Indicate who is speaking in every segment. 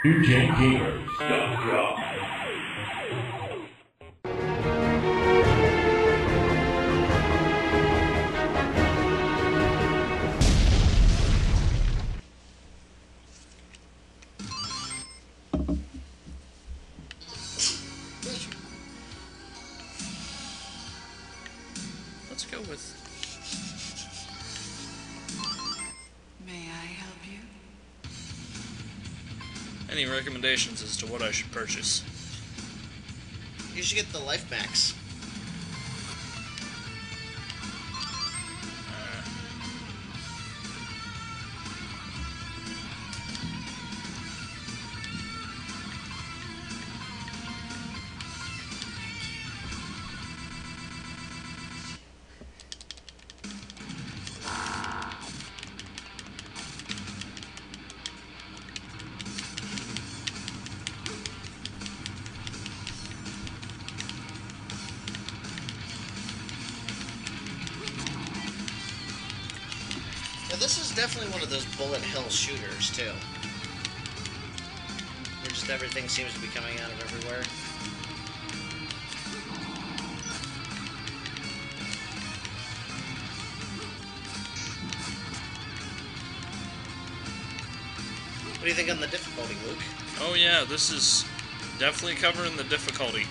Speaker 1: DJGamers.com.
Speaker 2: Let's go with...
Speaker 3: May I help you?
Speaker 2: Any recommendations as to what I should purchase?
Speaker 4: You should get the Life Max. Now, this is definitely one of those bullet hell shooters, too. Where just everything seems to be coming out of everywhere. What do you think on the difficulty, Luke?
Speaker 2: Oh yeah, this is definitely covering the difficulty.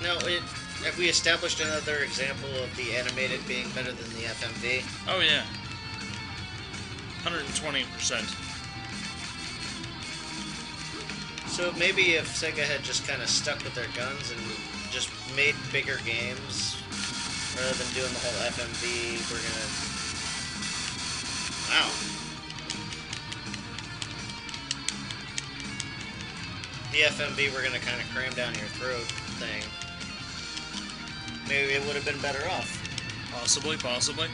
Speaker 4: Now, have we established another example of the animated being better than the FMV?
Speaker 2: Oh yeah. 120%.
Speaker 4: So maybe if Sega had just kind of stuck with their guns and just made bigger games, rather than doing the whole FMV, we're gonna... Wow. The FMV we're gonna kind of cram down your throat thing. Maybe it would have been better off.
Speaker 2: Possibly, possibly.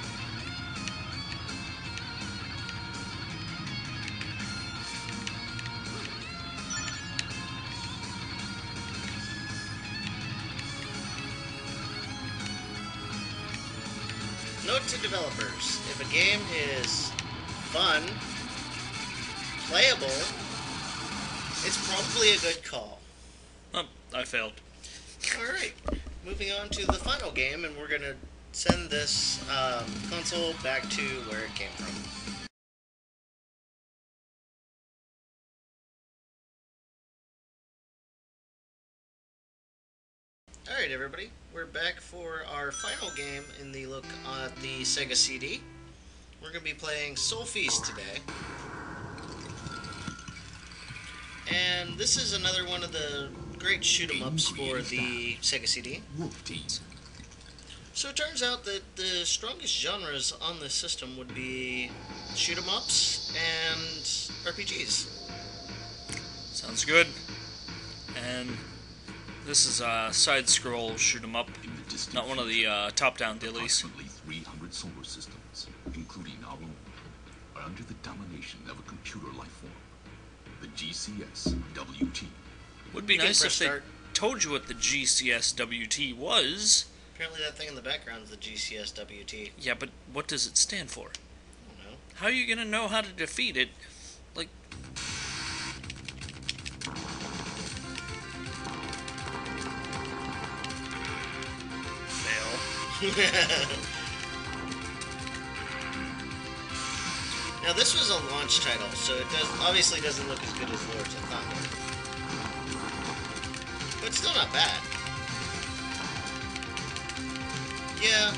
Speaker 4: Note to developers, if a game is fun, playable, it's probably a good call.
Speaker 2: Oh, I failed.
Speaker 4: Alright, moving on to the final game, and we're going to send this console back to where it came from. Alright everybody, we're back for our final game in the look at the Sega CD. We're going to be playing Soul Feast today. And this is another one of the great shoot-em-ups for the Sega CD. So it turns out that the strongest genres on this system would be shoot-em-ups and RPGs.
Speaker 2: Sounds good. And this is a side-scroll shoot-em-up, not one of the top-down dillies.
Speaker 5: Approximately 300 solar systems, including our own, are under the domination of a computer life form, the GCS-WT.
Speaker 2: Would be
Speaker 4: You can
Speaker 2: nice
Speaker 4: press
Speaker 2: if they
Speaker 4: start.
Speaker 2: told you what the GCS-WT was.
Speaker 4: Apparently that thing in the background is the GCS-WT.
Speaker 2: Yeah, but what does it stand for?
Speaker 4: I don't know.
Speaker 2: How are you gonna know how to defeat it? Like... Fail.
Speaker 4: Now this was a launch title, so it obviously doesn't look as good as Lords of Thunder. But it's still not bad. Yeah.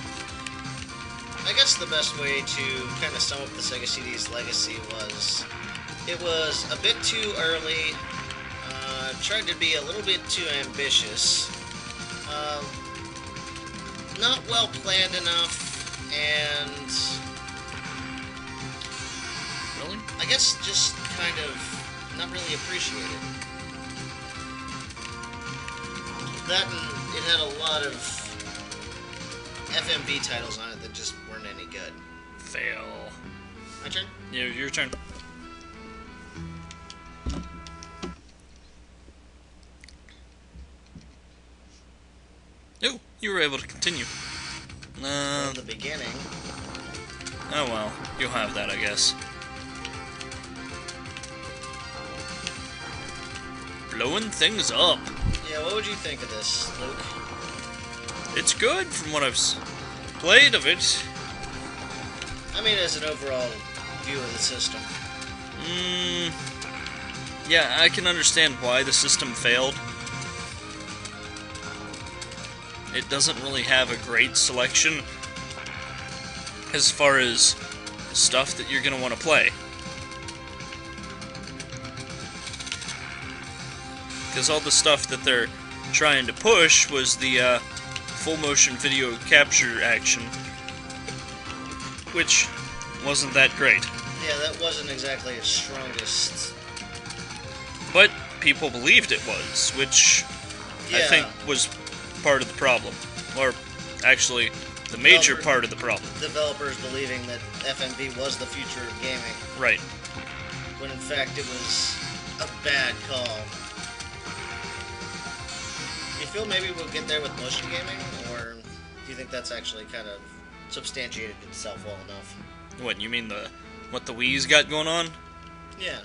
Speaker 4: I guess the best way to kind of sum up the Sega CD's legacy was it was a bit too early, tried to be a little bit too ambitious, not well planned enough, and
Speaker 2: Really?
Speaker 4: I guess just kind of not really appreciated. That and it had a lot of FMV titles on it that just weren't any good.
Speaker 2: Fail.
Speaker 4: My turn?
Speaker 2: Yeah, your turn. you were able to continue.
Speaker 4: From the beginning.
Speaker 2: Oh well, you'll have that, I guess. Blowing things up.
Speaker 4: Yeah, what would you think of this, Luke?
Speaker 2: It's good from what I've played of it.
Speaker 4: I mean, as an overall view of the system.
Speaker 2: Yeah, I can understand why the system failed. It doesn't really have a great selection as far as stuff that you're going to want to play. Because all the stuff that they're trying to push was the full motion video capture action, which wasn't that great.
Speaker 4: Yeah, that wasn't exactly its strongest.
Speaker 2: But people believed it was, which I think was part of the problem. Or actually, the major part of the problem.
Speaker 4: Developers believing that FMV was the future of gaming.
Speaker 2: Right.
Speaker 4: When in fact it was a bad call. Do you feel maybe we'll get there with motion gaming? Or do you think that's actually kind of substantiated itself well enough?
Speaker 2: What, you mean what the Wii's got going on?
Speaker 4: Yeah.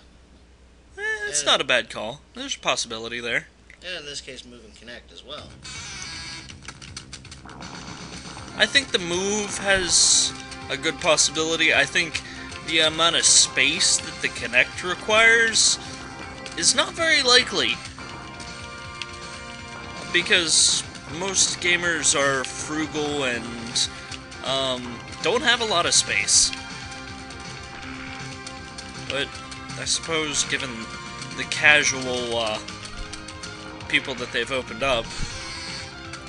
Speaker 2: It's not a bad call. There's a possibility there.
Speaker 4: And in this case, Move and Connect as well.
Speaker 2: I think the Move has a good possibility. I think the amount of space that the Kinect requires is not very likely. Because most gamers are frugal and don't have a lot of space. But I suppose given the casual people that they've opened up,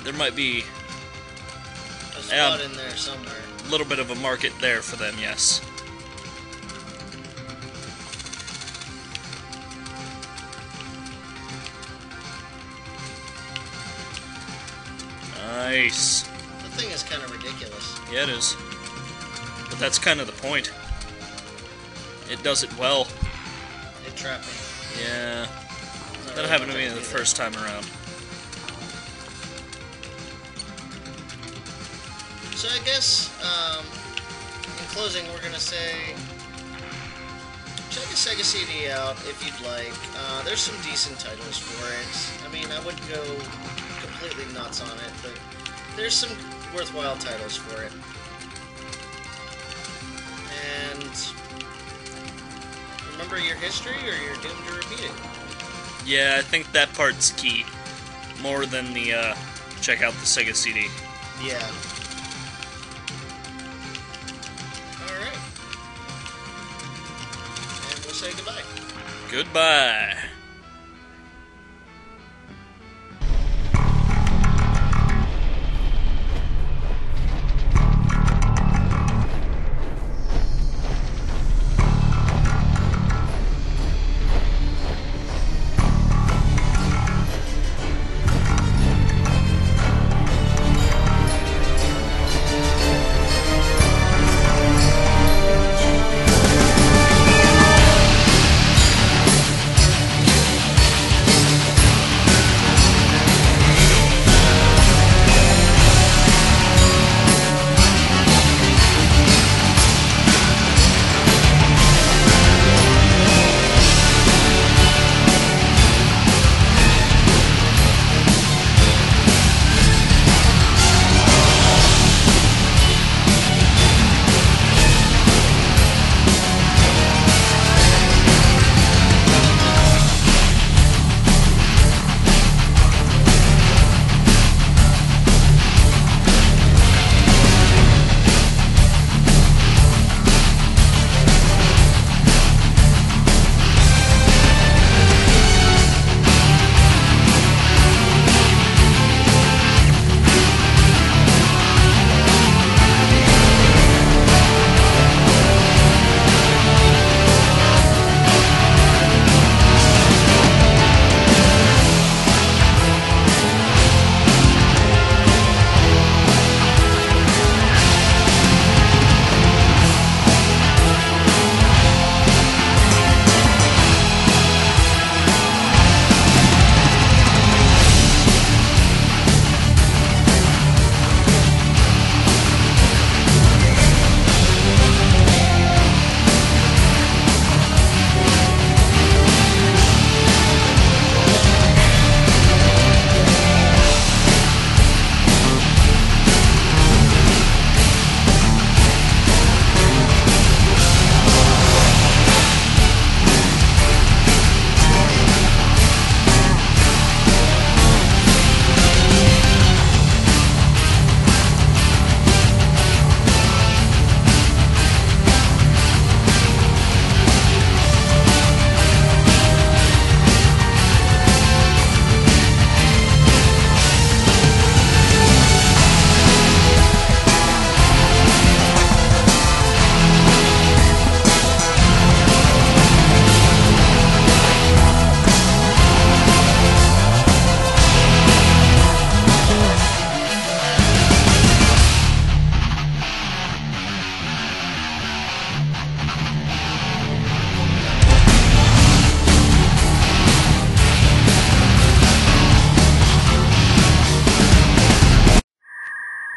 Speaker 2: there might be
Speaker 4: a spot in there somewhere.
Speaker 2: A little bit of a market there for them, yes. Nice.
Speaker 4: The thing is kind of ridiculous.
Speaker 2: Yeah, it is. But that's kind of the point. It does it well.
Speaker 4: It trapped me.
Speaker 2: Yeah. That happened to me the first time around.
Speaker 4: So I guess, in closing, we're going to say, check a Sega CD out if you'd like. There's some decent titles for it. I mean, I wouldn't go completely nuts on it, but there's some worthwhile titles for it. And remember your history, or you're doomed to repeat it.
Speaker 2: Yeah, I think that part's key. More than the, check out the Sega CD.
Speaker 4: Yeah. Alright. And we'll say goodbye.
Speaker 2: Goodbye.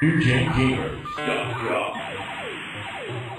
Speaker 1: NewGenGamers.com.